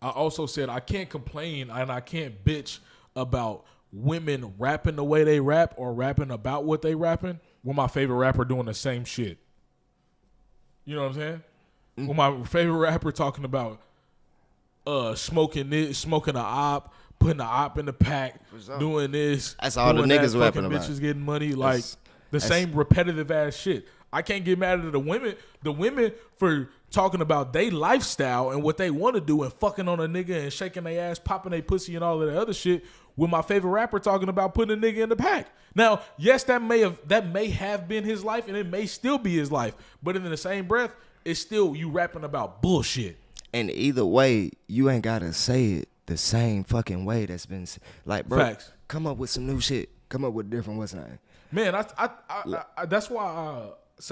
I also said I can't complain and I can't bitch about women rapping the way they rap or rapping about what they rapping with my favorite rapper doing the same shit. You know what I'm saying? With my favorite rapper talking about smoking a op, putting the op in the pack, doing this. That's all the niggas rapping about. Bitches getting money, like the same repetitive ass shit. I can't get mad at the women for talking about their lifestyle and what they want to do and fucking on a nigga and shaking their ass, popping their pussy and all of that other shit. With my favorite rapper talking about putting a nigga in the pack. Now, yes, that may have been his life and it may still be his life, but in the same breath, it's still you rapping about bullshit. And either way, you ain't gotta say it the same fucking way that's been like, bro. Facts. Come up with some new shit. Come up with different what's name. Man, I that's why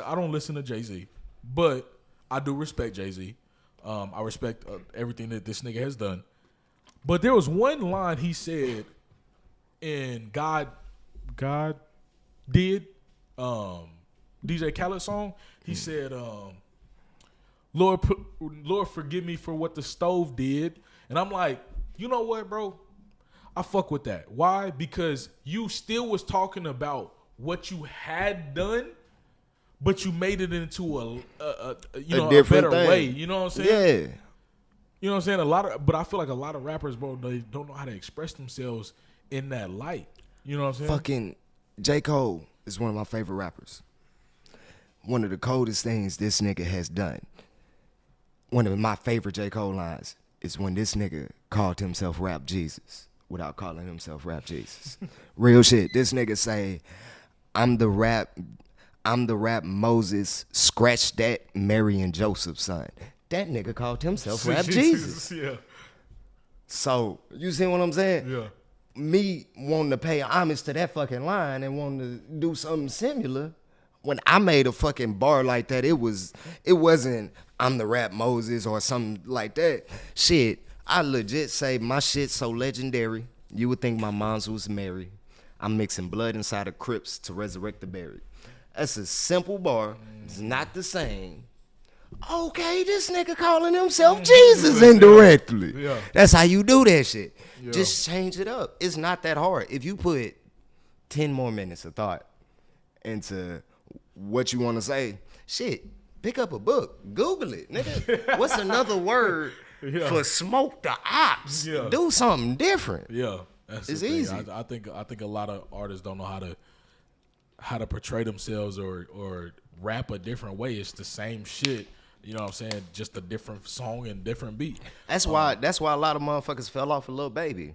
I don't listen to Jay-Z, but I do respect Jay-Z. I respect everything that this nigga has done. But there was one line he said in God Did, DJ Khaled song. He said, Lord, forgive me for what the stove did. And I'm like, you know what, bro? I fuck with that. Why? Because you still was talking about what you had done, but you made it into a better thing. way. You know what I'm saying? Yeah. You know what I'm saying? But I feel like a lot of rappers, bro, they don't know how to express themselves in that light. You know what I'm saying? Fucking J. Cole is one of my favorite rappers. One of the coldest things this nigga has done. One of my favorite J. Cole lines is when this nigga called himself Rap Jesus without calling himself Rap Jesus. Real shit. This nigga say, I'm the rap Moses, scratch that Mary and Joseph's son. That nigga called himself Rap Jesus. Yeah. So, you see what I'm saying? Yeah. Me wanting to pay homage to that fucking line and wanting to do something similar, when I made a fucking bar like that, it wasn't I'm the Rap Moses or something like that. Shit, I legit say my shit so legendary, you would think my mom's was Mary. I'm mixing blood inside of Crips to resurrect the buried. That's a simple bar. It's not the same. Okay, this nigga calling himself Jesus indirectly. Yeah. That's how you do that shit. Yeah. Just change it up. It's not that hard. If you put 10 more minutes of thought into what you want to say, shit, pick up a book. Google it, nigga. What's another word for smoke the ops? Yeah. Do something different. Yeah. That's It's the thing. easy. I think a lot of artists don't know how to portray themselves or rap a different way. It's the same shit. You know what I'm saying? Just a different song and different beat. That's why a lot of motherfuckers fell off a Lil Baby.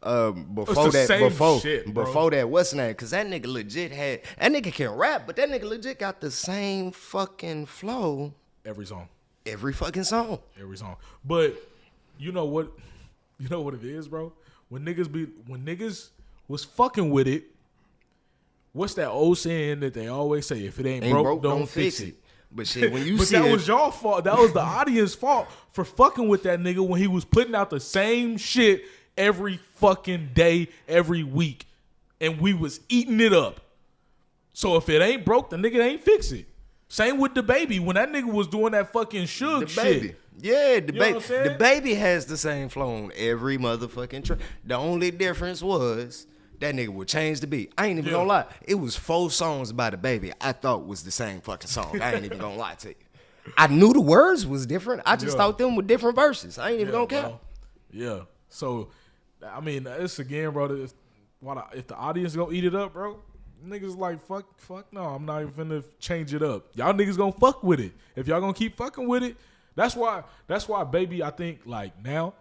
Before that, what's the name? Because that nigga legit that nigga can rap, but that nigga legit got the same fucking flow. Every song. Every fucking song. Every song. But you know what it is, bro? When niggas was fucking with it, what's that old saying that they always say? If it ain't broke, don't fix it. But shit, when you but see that was y'all fault. That was the audience's fault for fucking with that nigga when he was putting out the same shit every fucking day, every week. And we was eating it up. So if it ain't broke, the nigga ain't fix it. Same with DaBaby. When that nigga was doing that fucking Suge shit. Yeah, the Baby has the same flow on every motherfucking track. The only difference was that nigga would change the beat. I ain't even gonna lie. It was 4 songs by DaBaby I thought was the same fucking song. I ain't even gonna lie to you. I knew the words was different. I just thought them were different verses. I ain't even gonna count. Yeah. So, I mean, it's again, bro. If the audience gonna eat it up, bro, niggas like, fuck no, I'm not even finna change it up. Y'all niggas gonna fuck with it. If y'all gonna keep fucking with it, that's why Baby, I think, like, now,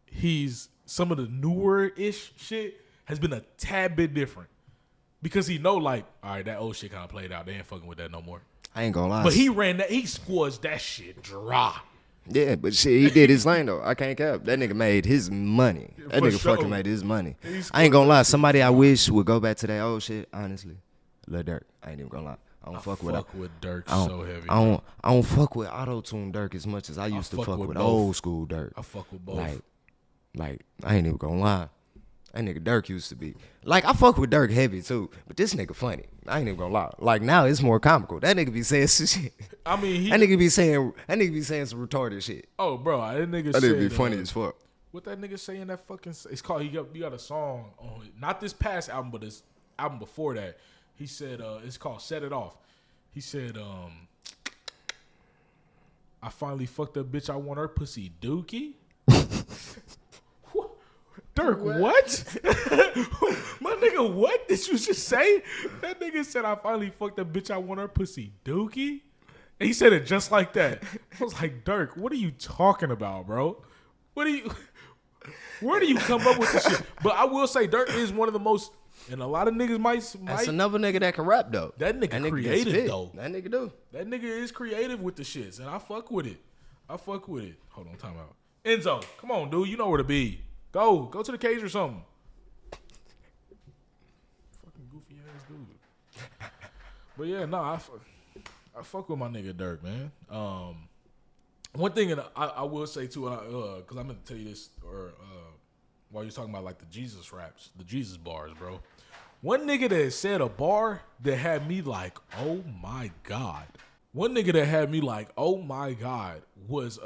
he's some of the newer-ish shit has been a tad bit different. Because he know, like, all right, that old shit kind of played out. They ain't fucking with that no more. I ain't gonna lie. But he squashed that shit dry. Yeah, but shit, he did his lane, though. I can't cap. That nigga made his money. That nigga fucking made his money. I ain't gonna lie. Somebody I wish would go back to that old shit, honestly. Lil Durk. I ain't even gonna lie. I fuck with Durk so heavy. I don't fuck with auto-tune Durk as much as I used to fuck with old school Durk. I fuck with both. Like, I ain't even gonna lie. That nigga Durk used to be. Like, I fuck with Durk heavy too, but this nigga funny. I ain't even gonna lie. Like, now it's more comical. That nigga be saying some shit. I mean, that nigga be saying some retarded shit. Oh, bro, that nigga be funny as fuck. What that nigga say in that fucking? It's called. He got a song on it. Not this past album, but this album before that. He said it's called "Set It Off." He said, "I finally fucked that bitch. I want her pussy dookie." Dirk, what? My nigga, what did you just say? That nigga said, "I finally fucked that bitch. I want her pussy dookie." And he said it just like that. I was like, Dirk, what are you talking about, bro? Where do you come up with this shit? But I will say, Dirk is one of the most, and a lot of niggas might. That's another nigga that can rap though. That nigga creative though. That nigga do. That nigga is creative with the shits, and I fuck with it. Hold on, time out. Enzo, come on, dude. You know where to be. Go to the cage or something. Fucking goofy ass dude. But yeah, no, I fuck with my nigga Dirk, man. One thing that I will say too, because I'm gonna tell you this, while you're talking about like the Jesus raps, the Jesus bars, bro. One nigga that said a bar that had me like, oh my god. One nigga that had me like, oh my god, was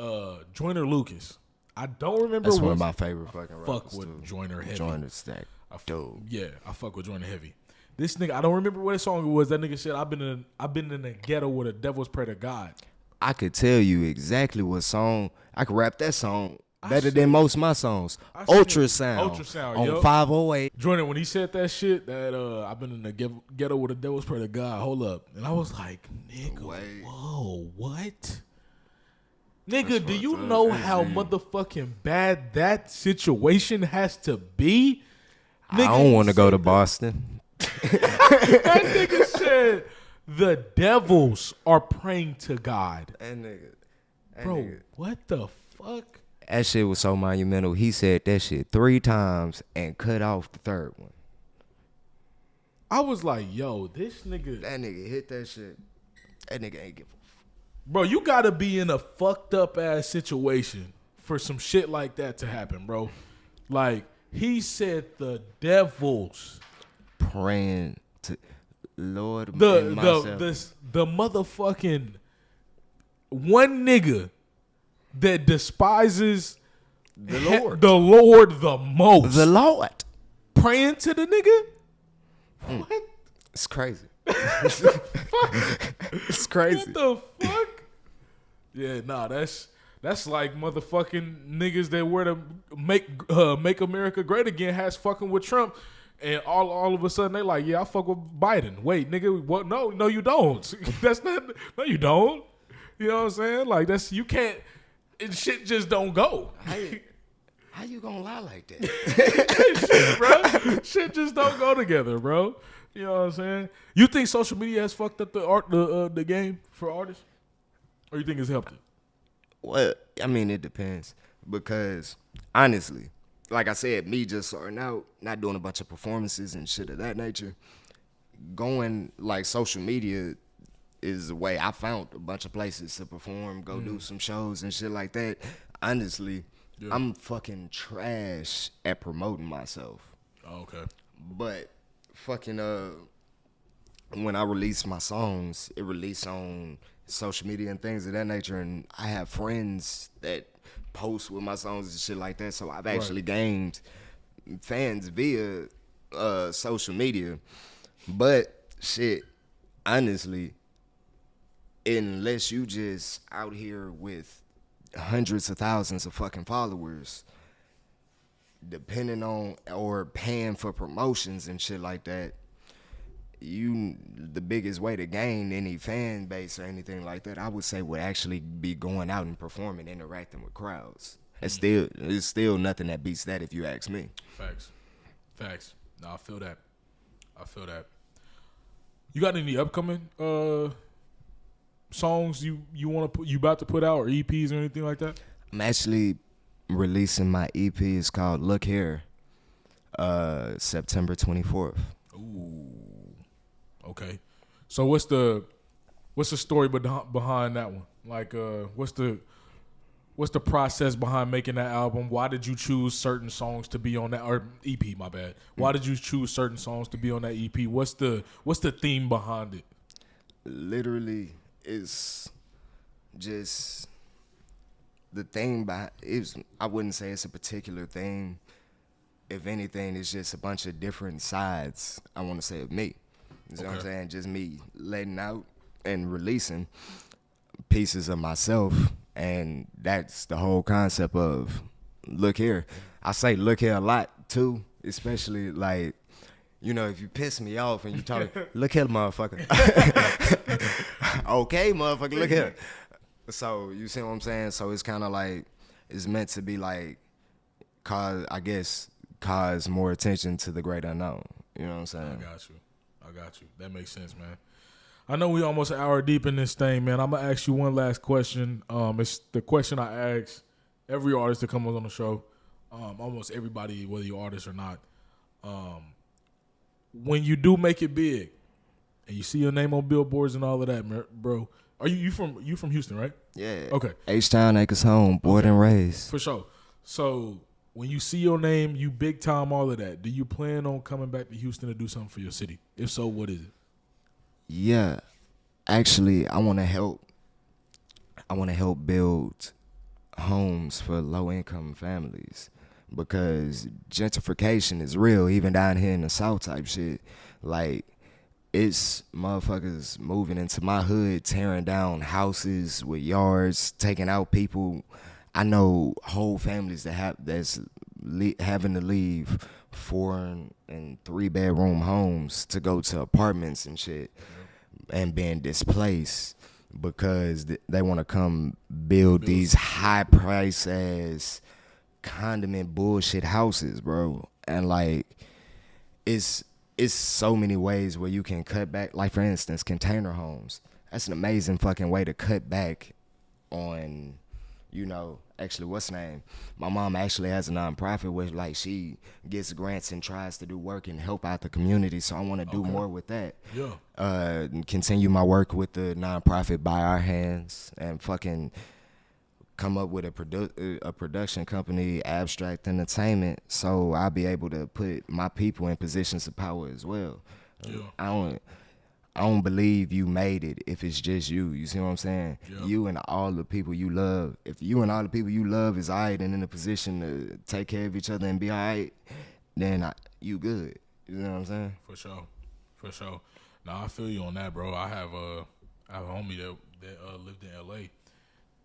Joyner Lucas. I don't remember. That's one of my favorite fucking rappers. Fuck with Joyner heavy. Joyner stack. Dude. Yeah, I fuck with Joyner heavy. This nigga, I don't remember what song it was. That nigga said, I've been in the ghetto with a devil's prayer to God. I could tell you exactly what song. I could rap that song better than most of my songs. Ultrasound on 508. Jordan, when he said that shit, that I've been in the ghetto with a devil's prayer to God. Hold up. And I was like, nigga, whoa, what? Nigga, do you know how motherfucking bad that situation has to be? Nigga, I don't want to go to Boston. That nigga said the devils are praying to God. That Bro, nigga. what the fuck? That shit was so monumental. He said that shit 3 times and cut off the third one. I was like, yo, this nigga. That nigga hit that shit. That nigga ain't give a fuck. Bro, you gotta be in a fucked up ass situation for some shit like that to happen, bro. Like, he said the devils praying to Lord and myself. The motherfucking one nigga that despises the Lord the most. The Lord praying to the nigga? What? It's crazy. It's crazy. What the fuck? Yeah, nah, that's like motherfucking niggas that were to make America great again has fucking with Trump, and all of a sudden they like, yeah, I fuck with Biden. Wait, nigga, what? No, you don't. That's not. No, you don't. You know what I'm saying? Like that's you can't. And shit just don't go. How you gonna lie like that? Shit, bro. Shit just don't go together, bro. You know what I'm saying? You think social media has fucked up the game for artists? Or you think it's helped it? Well, I mean, it depends. Because, honestly, like I said, me just starting out, not doing a bunch of performances and shit of that nature, going, like, social media is the way I found a bunch of places to perform, go do some shows and shit like that. Honestly, I'm fucking trash at promoting myself. Oh, okay. But fucking when I release my songs, it released on social media and things of that nature, and I have friends that post with my songs and shit like that, so I've actually gained fans via social media. But shit, honestly, unless you just out here with hundreds of thousands of fucking followers, depending on or paying for promotions and shit like that, the biggest way to gain any fan base or anything like that, I would say, would actually be going out and performing, interacting with crowds. It's still nothing that beats that, if you ask me. Facts. No, I feel that. You got any upcoming songs you about to put out, or EPs or anything like that? I'm actually releasing my EP. It's called Look Here, September 24th. Ooh. Okay. So what's the story behind that one? Like, what's the process behind making that album? Why did you choose certain songs to be on that, or EP? My bad. Why did you choose certain songs to be on that EP? What's the theme behind it? Literally, it's just the thing by is, I wouldn't say it's a particular thing. If anything, it's just a bunch of different sides, I want to say, of me. You see what I'm saying? Just me letting out and releasing pieces of myself. And that's the whole concept of look here. I say look here a lot, too, especially, like, you know, if you piss me off and you talk, look here, motherfucker. Okay, motherfucker, look here. So, you see what I'm saying? So, it's kind of like, it's meant to be like, cause more attention to the great unknown. You know what I'm saying? I got you. That makes sense, man. I know we almost an hour deep in this thing, man. I'm going to ask you one last question. It's the question I ask every artist that comes on the show, almost everybody, whether you're artist or not. When you do make it big and you see your name on billboards and all of that, bro, are you from Houston, right? Yeah. Okay. H-Town, Acres Home, born and raised. For sure. So when you see your name, you big time, all of that, do you plan on coming back to Houston to do something for your city? If so, what is it? Yeah. Actually, I want to help build homes for low-income families because gentrification is real, even down here in the South type shit. Like, it's motherfuckers moving into my hood, tearing down houses with yards, taking out people. I know whole families that's having to leave 4 and 3 bedroom homes to go to apartments and shit, and being displaced because they want to come build these high price ass condiment bullshit houses, bro. And like, it's so many ways where you can cut back. Like, for instance, container homes. That's an amazing fucking way to cut back on, you know, actually, what's the name? My mom actually has a nonprofit where, like, she gets grants and tries to do work and help out the community. So I want to do more with that. Yeah. And continue my work with the nonprofit By Our Hands and fucking come up with a production company, Abstract Entertainment, so I'll be able to put my people in positions of power as well. Yeah. I don't believe you made it if it's just you. You see what I'm saying? Yeah. You and all the people you love. If you and all the people you love is all right and in a position to take care of each other and be all right, then you good. You know what I'm saying? For sure. Now I feel you on that, bro. I have a homie that lived in LA,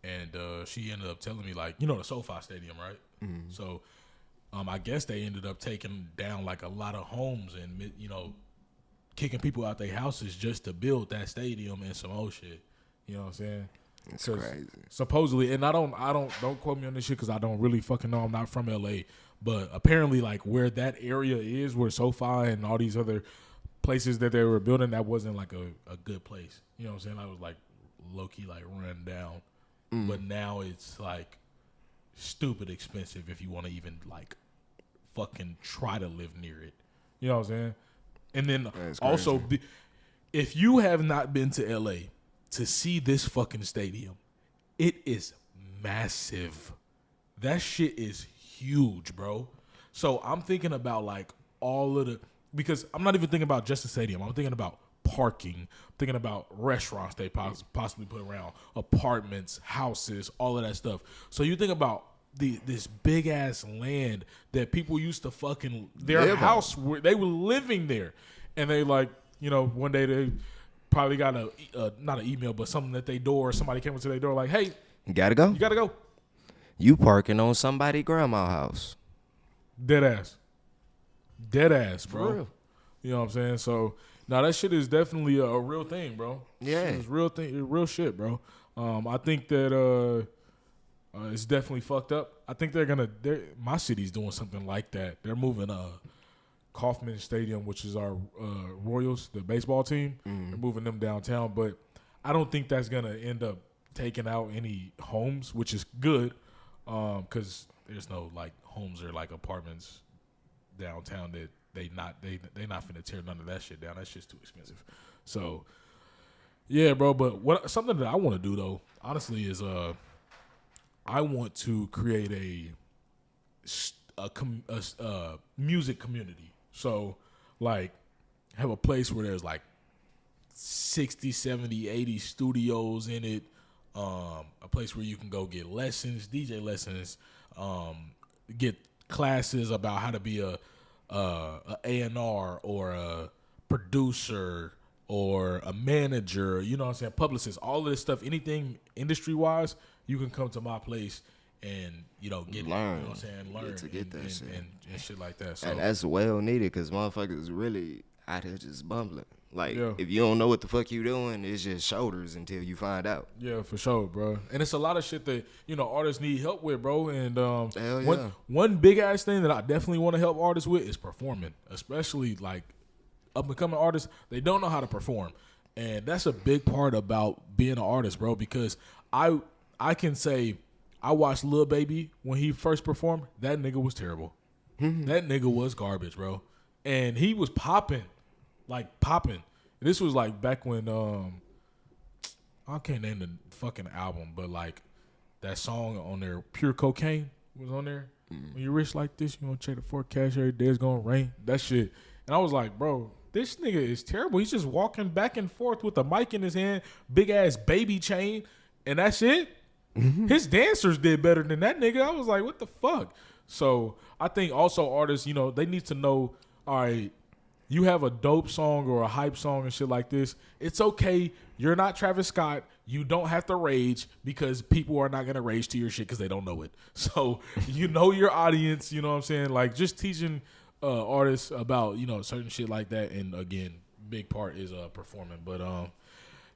and she ended up telling me, like, you know, the SoFi Stadium, right? Mm-hmm. So, I guess they ended up taking down like a lot of homes and, you know, kicking people out their houses just to build that stadium and some old shit. You know what I'm saying? It's crazy. Supposedly, and don't quote me on this shit because I don't really fucking know. I'm not from LA, but apparently, like, where that area is, where SoFi and all these other places that they were building, that wasn't like a good place. You know what I'm saying? I was like low key like run down, but now it's like stupid expensive if you want to even like fucking try to live near it. You know what I'm saying? And then also, if you have not been to LA to see this fucking stadium, it is massive. That shit is huge, bro. So I'm thinking about like all of the, because I'm not even thinking about just the stadium. I'm thinking about parking. I'm thinking about restaurants they possibly put around, apartments, houses, all of that stuff. So you think about this big ass land that people used to fucking their house where they were living there, and they like, you know, one day they probably got not an email but something at their door. Somebody came into their door like, hey, you gotta go. You parking on somebody's grandma's house. Dead ass, bro. For real. You know what I'm saying? So now that shit is definitely a real thing, bro. Yeah, it's real shit, bro. I think that it's definitely fucked up. I think my city's doing something like that. They're moving Kauffman Stadium, which is our Royals, the baseball team. They're moving them downtown, but I don't think that's gonna end up taking out any homes, which is good, because there's no like homes or like apartments downtown that they not finna tear none of that shit down. That shit's too expensive. So yeah, bro. But something that I want to do though, honestly, is I want to create a music community. So like have a place where there's like 60, 70, 80 studios in it, a place where you can go get lessons, DJ lessons, get classes about how to be a A&R or a producer or a manager, you know what I'm saying, publicist, all of this stuff, anything industry-wise, you can come to my place and, you know, get learn. You know what I'm saying? Learn to get that shit. And shit like that. So And that's well needed because motherfuckers really out here just bumbling. Like, Yeah. if you don't know what the fuck you doing, it's just shoulders until you find out. Yeah, for sure, bro. And it's a lot of shit that, you know, artists need help with, bro. And Hell yeah. one big ass thing that I definitely want to help artists with is performing, especially like up and coming artists. They don't know how to perform, and that's a big part about being an artist, bro. Because I can say I watched Lil Baby when he first performed. That nigga was terrible. That nigga was garbage, bro. And he was popping. Like popping. This was like back when I can't name the fucking album, but like that song on there, Pure Cocaine, was on there. When you're rich like this, you gonna check the forecast every day. It's gonna rain. That shit. And I was like, bro, this nigga is terrible. He's just walking back and forth with a mic in his hand, big ass baby chain, and that's it. His dancers did better than that nigga. I was like, what the fuck? So I think also artists, you know, they need to know, all right, you have a dope song or a hype song and shit like this. It's okay. You're not Travis Scott. You don't have to rage because people are not going to rage to your shit because they don't know it. So you know your audience, you know what I'm saying? Like just teaching artists about, you know, certain shit like that. And again, big part is performing. But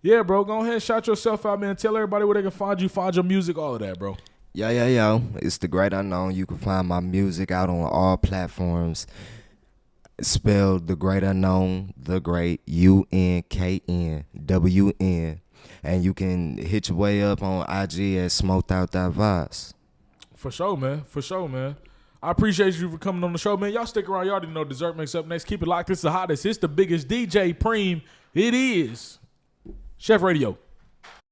yeah, bro, go ahead and shout yourself out, man. Tell everybody where they can find you, find your music, all of that, bro. Yo. It's The Great Unknown. You can find my music out on all platforms. Spelled The Great Unknown, The Great UNKNWN, and you can hit your way up on IG at SmokedOut.Vibes. For sure, man. For sure, man. I appreciate you for coming on the show, man. Y'all stick around. Y'all already know Dessert Makes Up next. Keep it locked. This is the hottest. It's the biggest DJ Preem. It is Shef Radio.